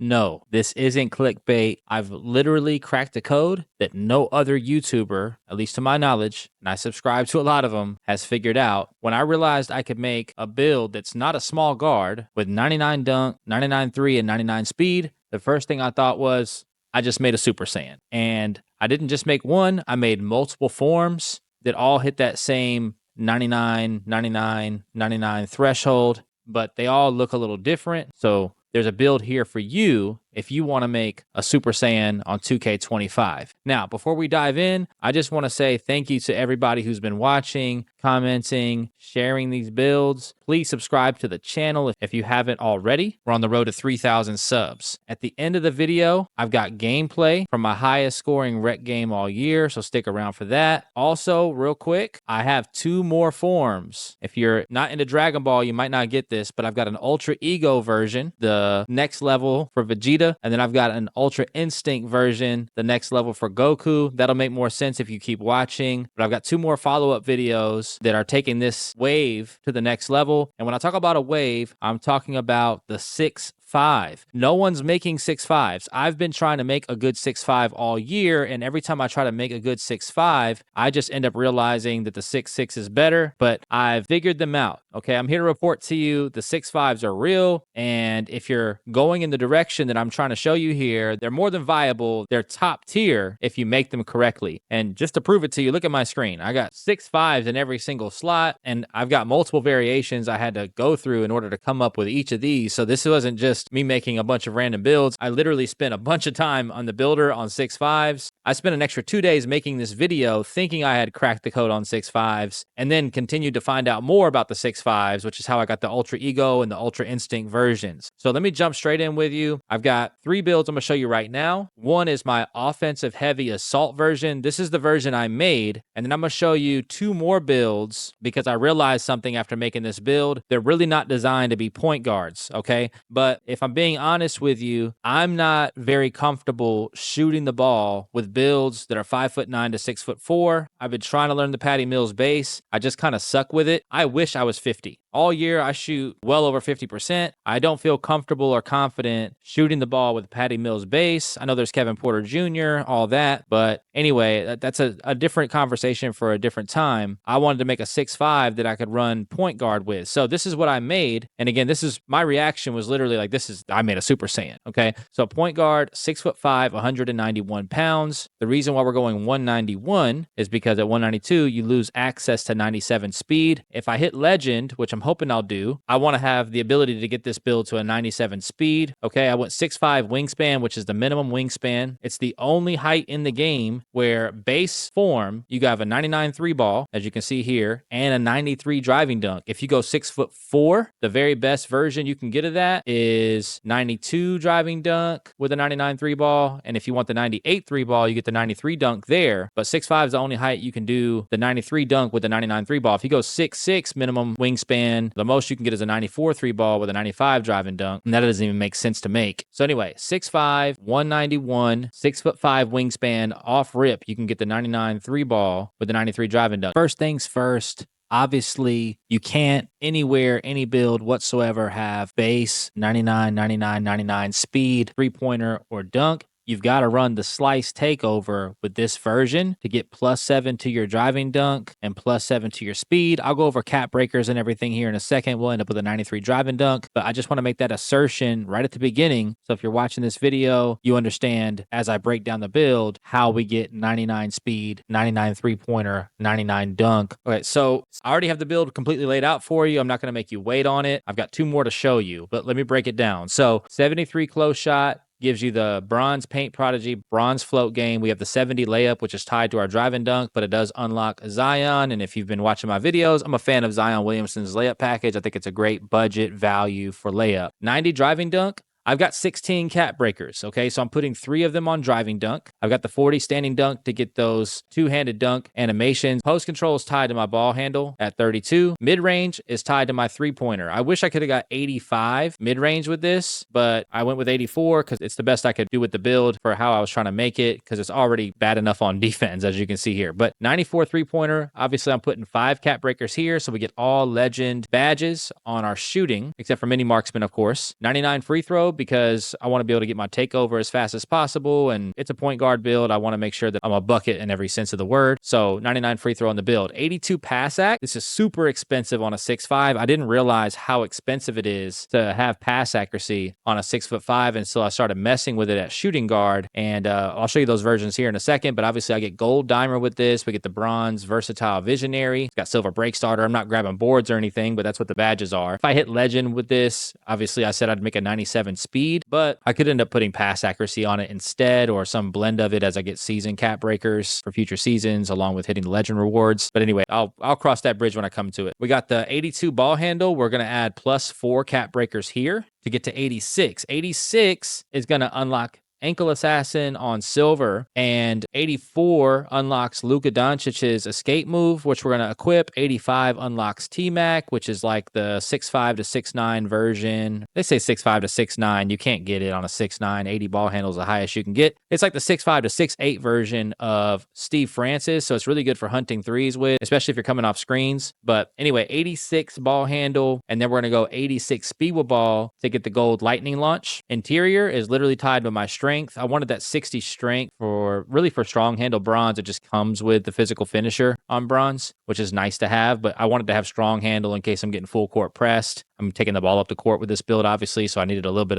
No, this isn't clickbait. I've literally cracked a code that no other YouTuber, at least to my knowledge, and I subscribe to a lot of them, has figured out. When I realized I could make a build that's not a small guard with 99 dunk, 99 3, and 99 speed, the first thing I thought was, I just made a Super Saiyan. And I didn't just make one, I made multiple forms that all hit that same 99, 99, 99 threshold, but they all look a little different. So there's a build here for you if you want to make a Super Saiyan on 2K25. Now, before we dive in, I just want to say thank you to everybody who's been watching, commenting, sharing these builds. Please subscribe to the channel if you haven't already. We're on the road to 3,000 subs. At the end of the video, I've got gameplay from my highest scoring rec game all year, so stick around for that. Also, real quick, I have 2 more forms. If you're not into Dragon Ball, you might not get this, but I've got an Ultra Ego version, the next level for Vegeta, and then I've got an Ultra Instinct version, the next level for Goku. That'll make more sense if you keep watching. But I've got 2 more follow-up videos that are taking this wave to the next level. And when I talk about a wave, I'm talking about the 6'5". No one's making 6'5s. I've been trying to make a good 6'5 all year, and every time I try to make a good 6'5, I just end up realizing that the 6'6 is better, but I've figured them out. Okay, I'm here to report to you the 6'5s are real, and if you're going in the direction that I'm trying to show you here, they're more than viable. They're top tier if you make them correctly. And just to prove it to you, look at my screen. I got 6'5s in every single slot, and I've got multiple variations I had to go through in order to come up with each of these. So this wasn't just me making a bunch of random builds. I literally spent a bunch of time on the builder on 6'5s. I spent an extra 2 days making this video thinking I had cracked the code on 6'5s, and then continued to find out more about the 6'5s, which is how I got the Ultra Ego and the Ultra Instinct versions. So let me jump straight in with you. I've got 3 builds I'm going to show you right now. One is my offensive heavy assault version. This is the version I made, and then I'm going to show you 2 more builds because I realized something after making this build. They're really not designed to be point guards, okay? But if I'm being honest with you, I'm not very comfortable shooting the ball with builds that are 5'9" to 6'4". I've been trying to learn the Patty Mills base. I just kind of suck with it. I wish I was 50. All year, I shoot well over 50%. I don't feel comfortable or confident shooting the ball with Patty Mills base. I know there's Kevin Porter Jr., all that. But anyway, that's a different conversation for a different time. I wanted to make a 6'5 that I could run point guard with. So this is what I made. And again, this is my reaction was literally like, I made a Super Saiyan. Okay. So point guard, 6'5", 191 pounds. The reason why we're going 191 is because at 192, you lose access to 97 speed. If I hit legend, which I'm hoping I'll do, I want to have the ability to get this build to a 97 speed. Okay, I went 6'5 wingspan, which is the minimum wingspan. It's the only height in the game where base form, you have a 99 3 ball, as you can see here, and a 93 driving dunk. If you go 6'4", the very best version you can get of that is 92 driving dunk with a 99 3 ball. And if you want the 98 3 ball, you get the 93 dunk there. But 6'5 is the only height you can do the 93 dunk with the 99 3 ball. If you go 6'6 minimum wingspan, the most you can get is a 94 3 ball with a 95 driving dunk, and that doesn't even make sense to make. So anyway, 6'5", 191, 6'5" wingspan, off rip, you can get the 99 3 ball with the 93 driving dunk. First things first, obviously, you can't anywhere, any build whatsoever have base, 99, 99, 99 speed, 3-pointer, or dunk. You've got to run the Slice Takeover with this version to get +7 to your driving dunk and +7 to your speed. I'll go over cap breakers and everything here in a second. We'll end up with a 93 driving dunk, but I just want to make that assertion right at the beginning. So if you're watching this video, you understand as I break down the build, how we get 99 speed, 99 3-pointer, 99 dunk. Okay, so I already have the build completely laid out for you. I'm not going to make you wait on it. I've got 2 more to show you, but let me break it down. So 73 close shot, gives you the bronze paint prodigy, bronze float game. We have the 70 layup, which is tied to our driving dunk, but it does unlock Zion. And if you've been watching my videos, I'm a fan of Zion Williamson's layup package. I think it's a great budget value for layup. 90 driving dunk. I've got 16 cap breakers, okay? So I'm putting 3 of them on driving dunk. I've got the 40 standing dunk to get those 2-handed dunk animations. Post control is tied to my ball handle at 32. Mid-range is tied to my 3-pointer. I wish I could have got 85 mid-range with this, but I went with 84 because it's the best I could do with the build for how I was trying to make it, because it's already bad enough on defense, as you can see here. But 94 3-pointer, obviously I'm putting 5 cap breakers here, so we get all legend badges on our shooting, except for mini marksman, of course. 99 free throw, throw because I want to be able to get my takeover as fast as possible. And it's a point guard build. I want to make sure that I'm a bucket in every sense of the word. So 99 free throw on the build. 82 pass act. This is super expensive on a 6'5". I didn't realize how expensive it is to have pass accuracy on a 6'5" until I started messing with it at shooting guard. And I'll show you those versions here in a second. But obviously I get gold dimer with this. We get the bronze versatile visionary. It's got silver break starter. I'm not grabbing boards or anything, but that's what the badges are. If I hit legend with this, obviously I said I'd make a 97 speed, but I could end up putting pass accuracy on it instead, or some blend of it as I get season cap breakers for future seasons, along with hitting the legend rewards. But anyway, I'll cross that bridge when I come to it. We got the 82 ball handle. We're going to add +4 cap breakers here to get to 86. 86 is going to unlock Ankle Assassin on silver, and 84 unlocks Luka Doncic's escape move, which we're going to equip. 85 unlocks T-Mac, which is like the 6'5" to 6'9" version. They say 6'5" to 6'9". You can't get it on a 6'9". 80 ball handle is the highest you can get. It's like the 6'5" to 6'8" version of Steve Francis, so it's really good for hunting threes with, especially if you're coming off screens. But anyway, 86 ball handle, and then we're going to go 86 speed with ball to get the gold lightning launch. Interior is literally tied to my strength. I wanted that 60 strength for strong handle bronze. It just comes with the physical finisher on bronze, which is nice to have, but I wanted to have strong handle in case I'm getting full court pressed. I'm taking the ball up the court with this build, obviously, so I needed a little bit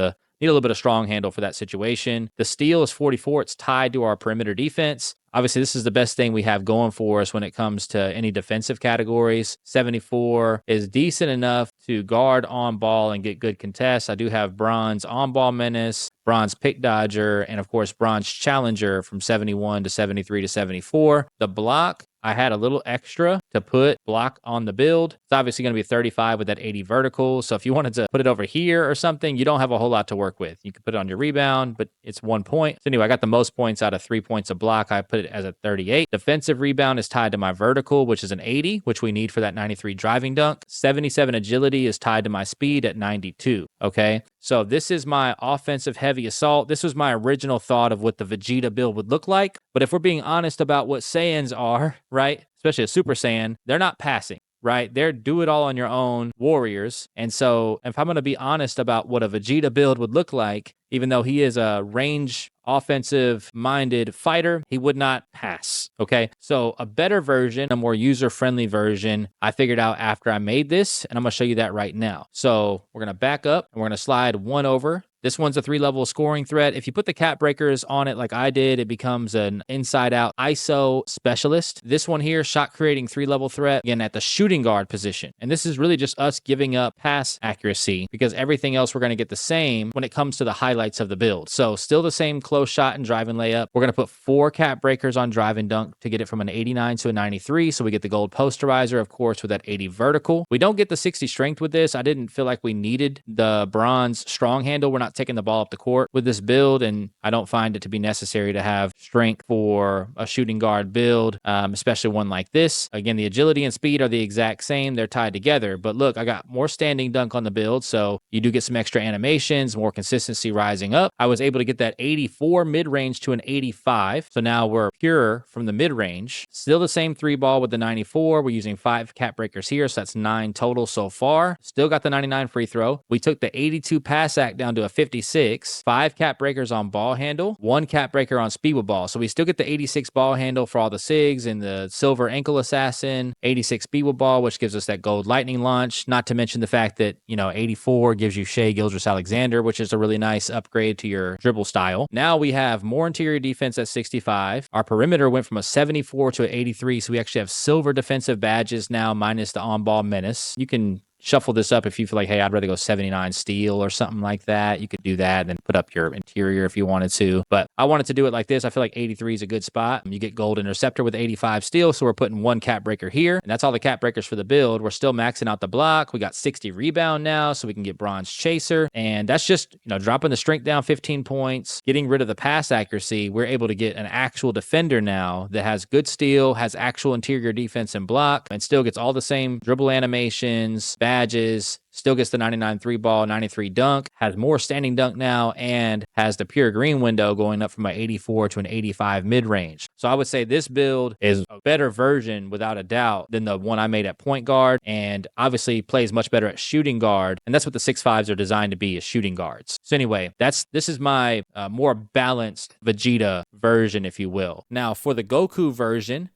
of strong handle for that situation. The steal is 44. It's tied to our perimeter defense. Obviously, this is the best thing we have going for us when it comes to any defensive categories. 74 is decent enough to guard on ball and get good contests. I do have bronze on ball menace, bronze pick dodger, and of course, bronze challenger from 71 to 73 to 74. The block, I had a little extra to put block on the build. It's obviously going to be 35 with that 80 vertical. So if you wanted to put it over here or something, you don't have a whole lot to work with. You can put it on your rebound, but it's 1 point. So anyway, I got the most points out of 3 points of block. I put it as a 38. Defensive rebound is tied to my vertical, which is an 80, which we need for that 93 driving dunk. 77 agility is tied to my speed at 92. Okay. So this is my offensive heavy assault. This was my original thought of what the Vegeta build would look like. But if we're being honest about what Saiyans are, right, especially a Super Saiyan, they're not passing, right? They're do it all on your own warriors. And so if I'm going to be honest about what a Vegeta build would look like, even though he is a range offensive minded fighter, he would not pass. Okay. So a better version, a more user friendly version, I figured out after I made this, and I'm going to show you that right now. So we're going to back up and we're going to slide one over. This one's a 3-level scoring threat. If you put the cap breakers on it like I did, it becomes an inside-out ISO specialist. This one here, shot creating 3-level threat, again, at the shooting guard position. And this is really just us giving up pass accuracy because everything else we're going to get the same when it comes to the highlights of the build. So still the same close shot and drive and layup. We're going to put 4 cap breakers on drive and dunk to get it from an 89 to a 93. So we get the gold posterizer, of course, with that 80 vertical. We don't get the 60 strength with this. I didn't feel like we needed the bronze strong handle. We're not taking the ball up the court with this build, and I don't find it to be necessary to have strength for a shooting guard build, especially one like this. Again, the agility and speed are the exact same. They're tied together. But look, I got more standing dunk on the build, so you do get some extra animations, more consistency rising up. I was able to get that 84 mid-range to an 85, so now we're pure from the mid-range. Still the same 3-ball with the 94. We're using 5 cap breakers here, so that's 9 total so far. Still got the 99 free throw. We took the 82 pass act down to a 56. 5 cap breakers on ball handle, 1 cap breaker on speed with ball. So we still get the 86 ball handle for all the SIGs and the silver ankle assassin, 86 speed with ball, which gives us that gold lightning launch. Not to mention the fact that, 84 gives you Shea Gilgeous-Alexander, which is a really nice upgrade to your dribble style. Now we have more interior defense at 65. Our perimeter went from a 74 to an 83. So we actually have silver defensive badges now minus the on-ball menace. You can shuffle this up if you feel like, hey, I'd rather go 79 steel or something like that. You could do that and then put up your interior if you wanted to. But I wanted to do it like this. I feel like 83 is a good spot. You get gold interceptor with 85 steel. So we're putting 1 cap breaker here. And that's all the cap breakers for the build. We're still maxing out the block. We got 60 rebound now, so we can get bronze chaser. And that's just, dropping the strength down 15 points, getting rid of the pass accuracy. We're able to get an actual defender now that has good steal, has actual interior defense and block, and still gets all the same dribble animations, badges, still gets the 99 3 ball, 93 dunk, has more standing dunk now, and has the pure green window going up from an 84 to an 85 mid-range. So I would say this build is a better version without a doubt than the one I made at point guard, and obviously plays much better at shooting guard, and that's what the 6'5s are designed to be, is shooting guards. So anyway, this is my more balanced Vegeta version, if you will. Now for the Goku version,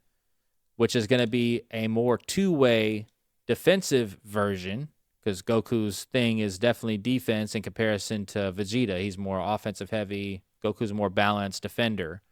which is going to be a more two-way defensive version, because Goku's thing is definitely defense in comparison to Vegeta. He's more offensive heavy. Goku's a more balanced defender.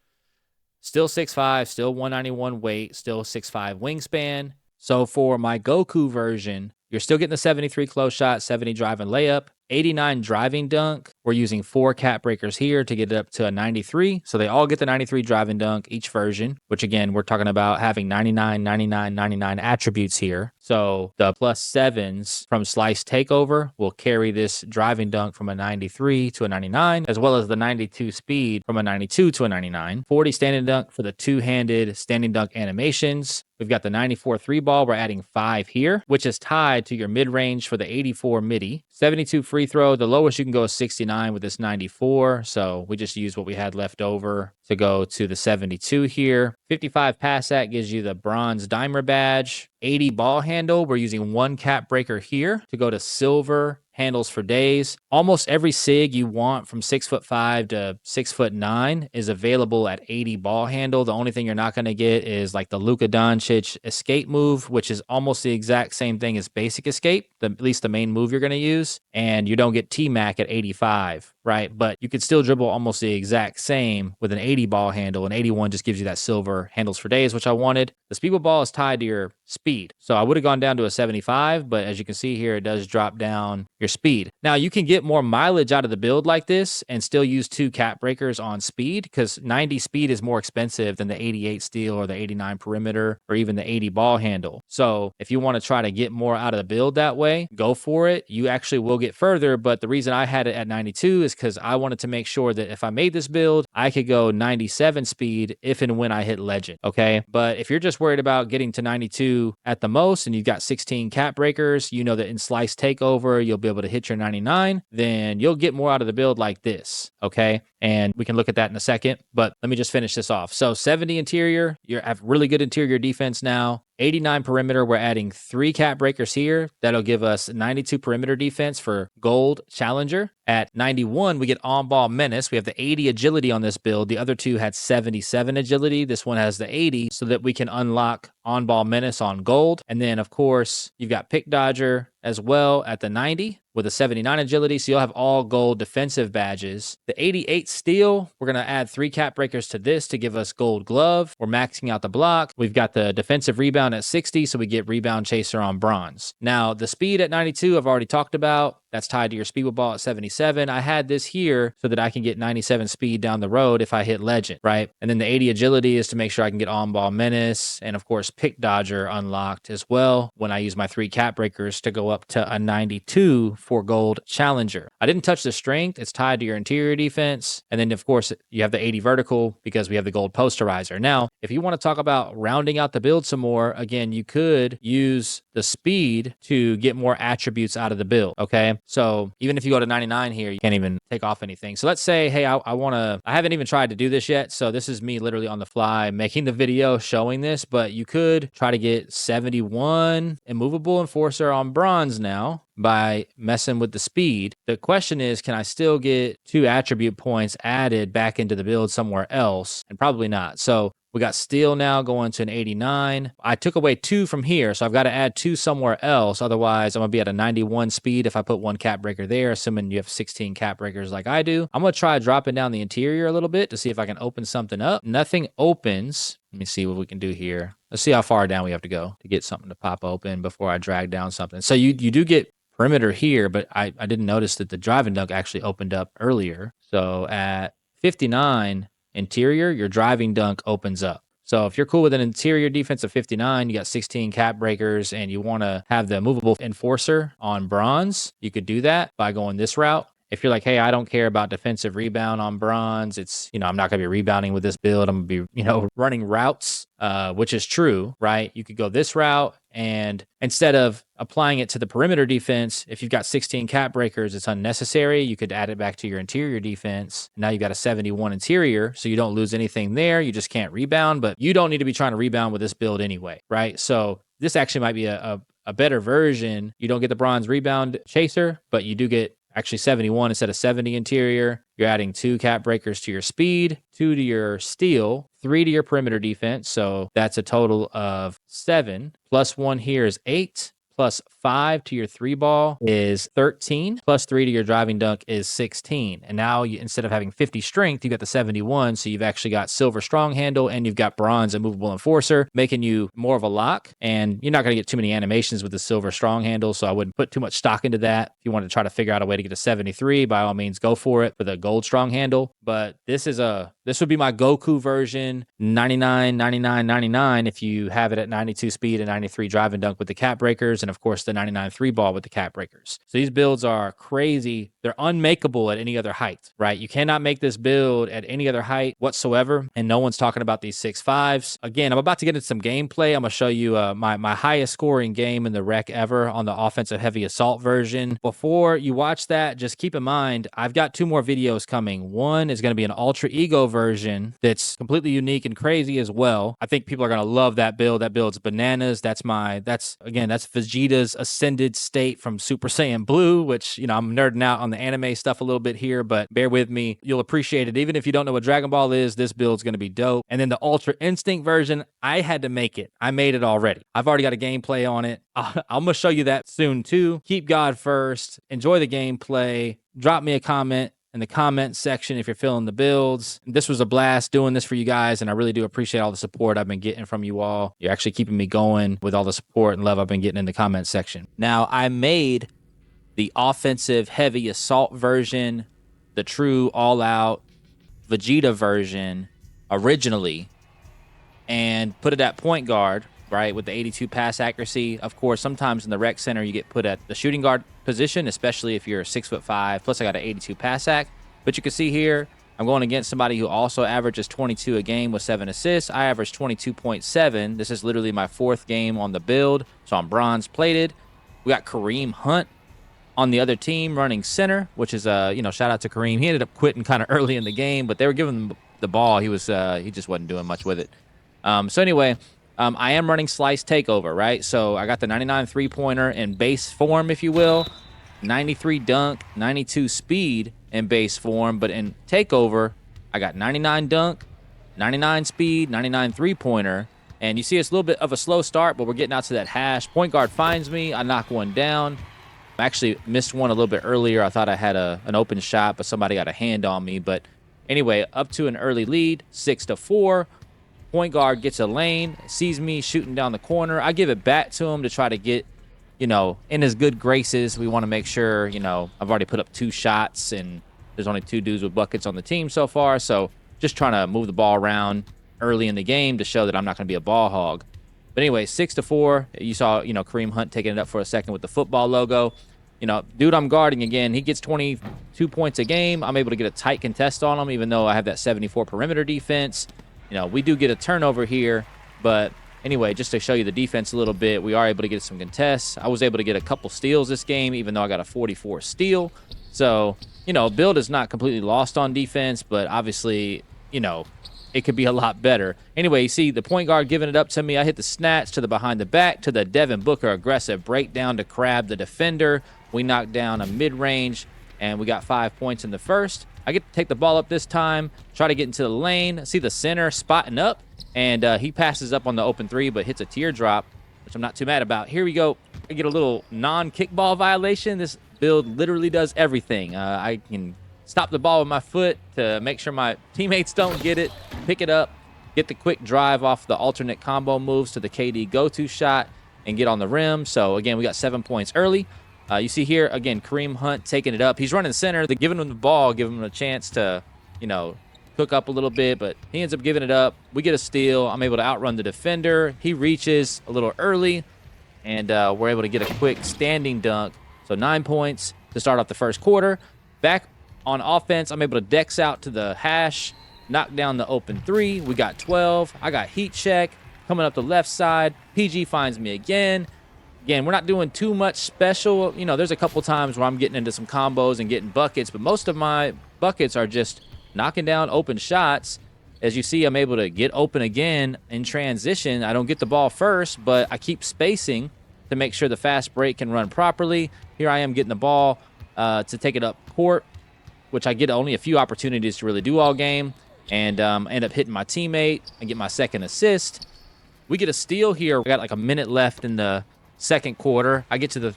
Still 6'5", still 191 weight, still 6'5" wingspan. So for my Goku version, you're still getting the 73 close shot, 70 drive and layup, 89 driving dunk. We're using 4 cap breakers here to get it up to a 93. So they all get the 93 driving dunk each version, which again, we're talking about having 99, 99, 99 attributes here. So the +7s from Slice Takeover will carry this driving dunk from a 93 to a 99, as well as the 92 speed from a 92 to a 99. 40 standing dunk for the two-handed standing dunk animations. We've got the 94 3 ball. We're adding 5 here, which is tied to your mid-range for the 84 midi. 72 free throw. The lowest you can go is 69 with this 94. So we just use what we had left over to go to the 72 here. 55 pass at gives you the bronze dimer badge. 80 ball handle. We're using 1 cap breaker here to go to silver handles for days. Almost every SIG you want from 6'5" to 6'9" is available at 80 ball handle. The only thing you're not going to get is like the Luka Doncic escape move, which is almost the exact same thing as basic escape, at least the main move you're going to use. And you don't get T-Mac at 85, right? But you could still dribble almost the exact same with an 80 ball handle. And 81 just gives you that silver handles for days, which I wanted. The speedball ball is tied to your speed. So I would have gone down to a 75, but as you can see here, it does drop down your speed. Now you can get more mileage out of the build like this and still use 2 cap breakers on speed, because 90 speed is more expensive than the 88 steal or the 89 perimeter or even the 80 ball handle. So if you want to try to get more out of the build that way, go for it. You actually will get further, but the reason I had it at 92 is because I wanted to make sure that if I made this build, I could go 97 speed if and when I hit legend, okay? But if you're just worried about getting to 92 at the most and you've got 16 cap breakers, you know that in Slice Takeover, you'll be able to hit your 99, then you'll get more out of the build like this, okay? And we can look at that in a second, but let me just finish this off. So 70 interior, you have really good interior defense now. 89 perimeter, we're adding 3 cap breakers here. That'll give us 92 perimeter defense for gold challenger. At 91, we get on-ball menace. We have the 80 agility on this build. The other two had 77 agility. This one has the 80 so that we can unlock on-ball menace on gold. And then, of course, you've got pick dodger as well at the 90 with a 79 agility. So you'll have all gold defensive badges. The 88 steel, we're going to add 3 cap breakers to this to give us gold glove. We're maxing out the block. We've got the defensive rebound at 60, so we get rebound chaser on bronze. Now, the speed at 92, I've already talked about. That's tied to your speedball ball at 77. I had this here so that I can get 97 speed down the road if I hit legend, right? And then the 80 agility is to make sure I can get on-ball menace and, of course, pick dodger unlocked as well when I use my 3 cap breakers to go up to a 92 for gold challenger. I didn't touch the strength. It's tied to your interior defense. And then, of course, you have the 80 vertical because we have the gold posterizer. Now, if you want to talk about rounding out the build some more, again, you could use the speed to get more attributes out of the build, okay? So even if you go to 99 here, you can't even take off anything. So let's say, hey, I haven't even tried to do this yet. So this is me literally on the fly making the video showing this, but you could try to get 71 immovable enforcer on bronze now by messing with the speed. The question is, can I still get 2 attribute points added back into the build somewhere else? And probably not. So we got steel now going to an 89. I took away 2 from here, so I've got to add 2 somewhere else. Otherwise, I'm going to be at a 91 speed if I put 1 cap breaker there, assuming you have 16 cap breakers like I do. I'm going to try dropping down the interior a little bit to see if I can open something up. Nothing opens. Let me see what we can do here. Let's see how far down we have to go to get something to pop open before I drag down something. So you do get perimeter here, but I didn't notice that the driving dunk actually opened up earlier. So at 59 interior, your driving dunk opens up. So if you're cool with an interior defense of 59, you got 16 cap breakers, and you want to have the movable enforcer on bronze, you could do that by going this route. If you're like, hey, I don't care about defensive rebound on bronze, it's, I'm not going to be rebounding with this build. I'm going to be, running routes, which is true, right? You could go this route And instead of applying it to the perimeter defense, if you've got 16 cap breakers, it's unnecessary. You could add it back to your interior defense. Now you've got a 71 interior, so you don't lose anything there. You just can't rebound, but you don't need to be trying to rebound with this build anyway, right? So this actually might be a better version. You don't get the bronze rebound chaser, but you do get actually 71 instead of 70 interior. You're adding 2 cap breakers to your speed, 2 to your steal, 3 to your perimeter defense. So that's a total of 7. Plus 1 here is 8. Plus 5 to your 3 ball is 13. Plus 3 to your driving dunk is 16. And now instead of having 50 strength, you got the 71. So you've actually got silver strong handle and you've got bronze immovable enforcer, making you more of a lock. And you're not going to get too many animations with the silver strong handle. So I wouldn't put too much stock into that. If you want to try to figure out a way to get a 73, by all means, go for it with a gold strong handle. But this would be my Goku version, 99, 99, 99 if you have it at 92 speed and 93 drive and dunk with the cap breakers, and of course the 99 3 ball with the cap breakers. So these builds are crazy. They're unmakeable at any other height, right? You cannot make this build at any other height whatsoever, and no one's talking about these 6.5s. Again, I'm about to get into some gameplay. I'm going to show you my highest scoring game in the rec ever on the offensive heavy assault version. Before you watch that, just keep in mind, I've got 2 more videos coming. One is going to be an Ultra Ego version that's completely unique and crazy as well. I think people are going to love that build. That build's bananas. That's Vegeta's ascended state from Super Saiyan Blue, which, I'm nerding out on the anime stuff a little bit here, but bear with me. You'll appreciate it. Even if you don't know what Dragon Ball is, this build's going to be dope. And then the Ultra Instinct version, I had to make it. I made it already. I've already got a gameplay on it. I'm going to show you that soon too. Keep God first. Enjoy the gameplay. Drop me a comment in the comment section if you're feeling the builds. This was a blast doing this for you guys, and I really do appreciate all the support I've been getting from you all. You're actually keeping me going with all the support and love I've been getting in the comment section. Now, I made the offensive heavy assault version, the true all-out Vegeta version originally, and put it at point guard, right, with the 82 pass accuracy. Of course, sometimes in the rec center, you get put at the shooting guard position, especially if you're 6'5". Plus, I got an 82 pass ac. But you can see here, I'm going against somebody who also averages 22 a game with 7 assists. I average 22.7. This is literally my 4th game on the build, so I'm bronze plated. We got Kareem Hunt on the other team running center, which is shout out to Kareem. He ended up quitting kind of early in the game, but they were giving him the ball. He just wasn't doing much with it. So anyway, I am running Slice Takeover, right? So I got the 99 3-pointer in base form, if you will, 93 dunk, 92 speed in base form, but in Takeover, I got 99 dunk, 99 speed, 99 3-pointer, and you see it's a little bit of a slow start, but we're getting out to that hash. Point guard finds me, I knock one down. I actually missed one a little bit earlier. I thought I had an open shot, but somebody got a hand on me. But anyway, up to an early lead, 6-4. Point guard gets a lane, sees me shooting down the corner. I give it back to him to try to get, in his good graces. We want to make sure, I've already put up 2 shots, and there's only 2 dudes with buckets on the team so far. So just trying to move the ball around early in the game to show that I'm not going to be a ball hog. But anyway, 6-4. You saw, Kareem Hunt taking it up for a second with the football logo. Dude I'm guarding again, he gets 22 points a game. I'm able to get a tight contest on him, even though I have that 74 perimeter defense. We do get a turnover here, but anyway, just to show you the defense a little bit, we are able to get some contests. I was able to get a couple steals this game, even though I got a 44 steal. So, build is not completely lost on defense, but obviously, it could be a lot better. Anyway, you see the point guard giving it up to me. I hit the snatch to the behind the back to the Devin Booker aggressive breakdown to crab the defender. We knocked down a mid-range, and we got 5 points in the first. I get to take the ball up this time, try to get into the lane, see the center spotting up, and he passes up on the open 3, but hits a teardrop, which I'm not too mad about. Here we go. I get a little non-kickball violation. This build literally does everything. I can stop the ball with my foot to make sure my teammates don't get it, pick it up, get the quick drive off the alternate combo moves to the KD go-to shot, and get on the rim. So, again, we got 7 points early. You see here, again, Kareem Hunt taking it up. He's running center. They're giving him the ball, giving him a chance to, cook up a little bit, but he ends up giving it up. We get a steal. I'm able to outrun the defender. He reaches a little early, and we're able to get a quick standing dunk. So 9 points to start off the first quarter. Back on offense, I'm able to dex out to the hash, knock down the open 3. We got 12. I got heat check. Coming up the left side, PG finds me again. Again, we're not doing too much special. You know, there's a couple times where I'm getting into some combos and getting buckets, but most of my buckets are just knocking down open shots. As you see, I'm able to get open again in transition. I don't get the ball first, but I keep spacing to make sure the fast break can run properly. Here I am getting the ball to take it up court, which I get only a few opportunities to really do all game, and end up hitting my teammate and get my second assist. We get a steal here. We got like a minute left in the second quarter. I get to the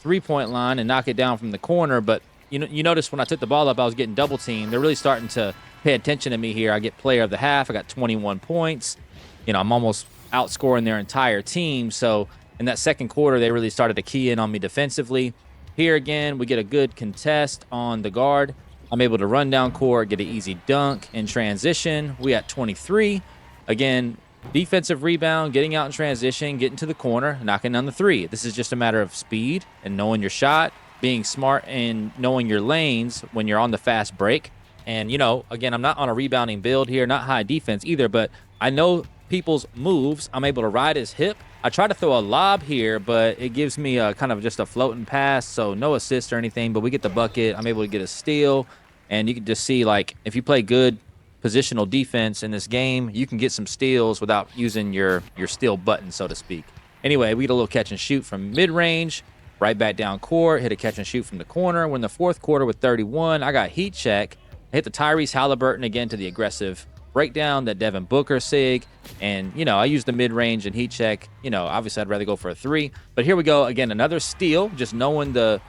three-point line and knock it down from the corner, but you notice when I took the ball up, I was getting double teamed. They're really starting to pay attention to me here. I get player of the half. I got 21 points. You know, I'm almost outscoring their entire team. So in that second quarter, they really started to key in on me defensively. Here again, we get a good contest on the guard. I'm able to run down court, get an easy dunk in transition. We at 23. Again, defensive rebound, getting out in transition, getting to the corner, knocking down the three. This is just a matter of speed and knowing your shot, being smart and knowing your lanes when you're on the fast break. And, you know, again, I'm not on a rebounding build here, not high defense either, but I know people's moves. I'm able to ride his hip. I try to throw a lob here, but it gives me a kind of just a floating pass, so no assist or anything, but we get the bucket. I'm able to get a steal, and you can just see, like, if you play good positional defense in this game, you can get some steals without using your steal button, so to speak. Anyway, we get a little catch and shoot from mid-range, right back down court, hit a catch and shoot from the corner. We're in the fourth quarter with 31. I got heat check. I hit the Tyrese Halliburton again to the aggressive breakdown, that Devin Booker sig, and, you know, I use the mid-range and heat check. You know, obviously I'd rather go for a three, but here we go again, another steal, just knowing the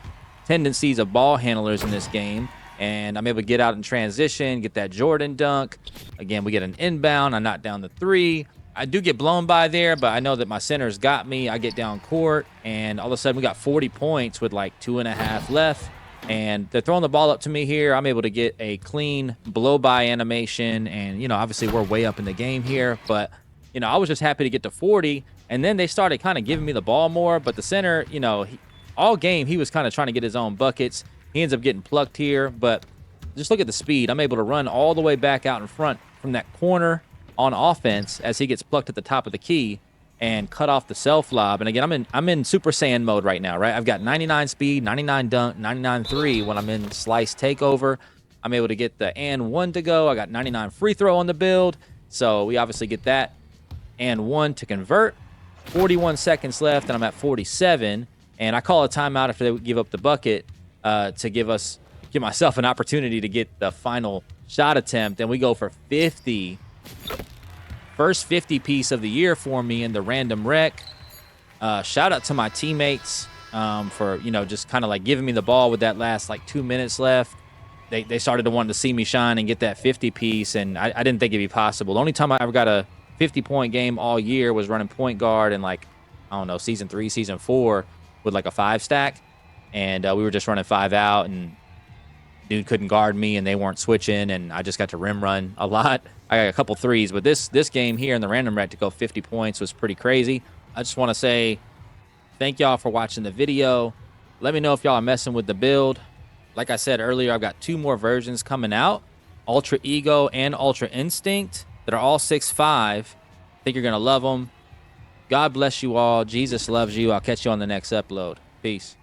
tendencies of ball handlers in this game. And I'm able to get out in transition, get that Jordan dunk. Again, we get an inbound. I knock down the three. I do get blown by there, but I know that my center's got me. I get down court, and all of a sudden we got 40 points with like 2.5 left. And they're throwing the ball up to me here. I'm able to get a clean blow-by animation. And, you know, obviously we're way up in the game here. But, you know, I was just happy to get to 40. And then they started kind of giving me the ball more. But the center, you know, all game he was kind of trying to get his own buckets. He ends up getting plucked here, but just look at the speed. I'm able to run all the way back out in front from that corner on offense as he gets plucked at the top of the key and cut off the self lob. And again, I'm in Super Saiyan mode right now, right? I've got 99 speed, 99 dunk, 99 three when I'm in Slice Takeover. I'm able to get the and one to go. I got 99 free throw on the build, so we obviously get that and one to convert. 41 seconds left, and I'm at 47. And I call a timeout after they give up the bucket to give myself an opportunity to get the final shot attempt, and we go for 50. First 50 piece of the year for me in the random rec. Shout out to my teammates for, you know, just kind of like giving me the ball with that last like 2 minutes left. They started to want to see me shine and get that 50 piece, and I didn't think it'd be possible. The only time I ever got a 50-point game all year was running point guard in, like, I don't know, season 3, season 4 with like a 5-stack. And we were just running 5 out, and dude couldn't guard me, and they weren't switching, and I just got to rim run a lot. I got a couple threes, but this game here in the random rec to go 50 points was pretty crazy. I just want to say thank y'all for watching the video. Let me know if y'all are messing with the build. Like I said earlier, I've got 2 more versions coming out, Ultra Ego and Ultra Instinct, that are all 6'5". I think you're going to love them. God bless you all. Jesus loves you. I'll catch you on the next upload. Peace.